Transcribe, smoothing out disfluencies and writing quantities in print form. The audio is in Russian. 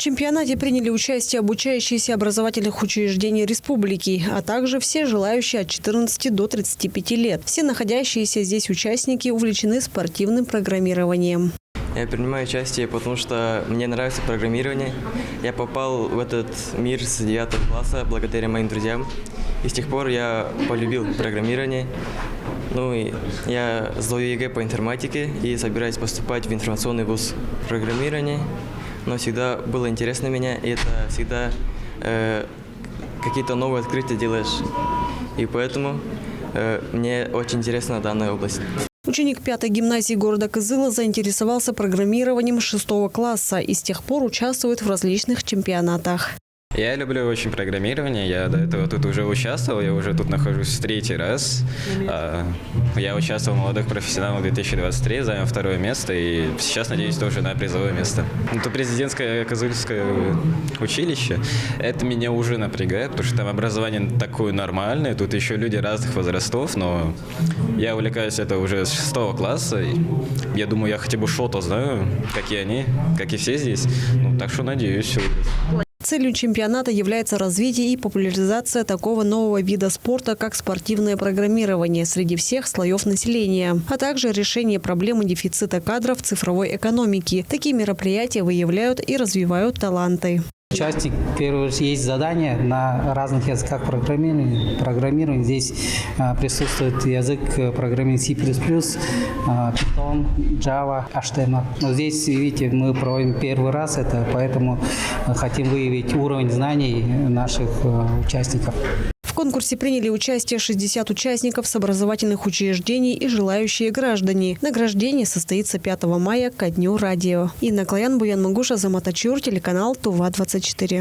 В чемпионате приняли участие обучающиеся образовательных учреждений республики, а также все желающие от 14 до 35 лет. Все находящиеся здесь участники увлечены спортивным программированием. Я принимаю участие, потому что мне нравится программирование. Я попал в этот мир с 9 класса благодаря моим друзьям. И с тех пор я полюбил программирование. Ну и я сдаю ЕГЭ по информатике и собираюсь поступать в информационный вуз программирования. Но всегда было интересно меня, и это всегда какие-то новые открытия делаешь. И поэтому мне очень интересна данная область. Ученик 5-й гимназии города Кызыла заинтересовался программированием с 6 класса и с тех пор участвует в различных чемпионатах. Я люблю очень программирование, я до этого тут уже участвовал, я уже тут нахожусь в 3-й раз. Я участвовал в «Молодых профессионалах 2023, занял 2-е место и сейчас надеюсь тоже на призовое место. Это президентское Кызыльское училище, это меня уже напрягает, потому что там образование такое нормальное, тут еще люди разных возрастов, но я увлекаюсь это уже с 6 класса. И я думаю, я хотя бы что-то знаю, как и они, как и все здесь, так что надеюсь, все будет. Целью чемпионата является развитие и популяризация такого нового вида спорта, как спортивное программирование среди всех слоев населения, а также решение проблемы дефицита кадров в цифровой экономике. Такие мероприятия выявляют и развивают таланты. Участник, первое, есть задания на разных языках программирования. Здесь присутствует язык программирования C++, Python, Java, HTML. Но здесь, видите, мы проводим первый раз это, поэтому хотим выявить уровень знаний наших участников. В конкурсе приняли участие 60 участников с образовательных учреждений и желающие граждане. Награждение состоится 5 мая ко Дню радио. Инна Клоян, Буян Магуша, Азамат Ачур, телеканал Тува-24.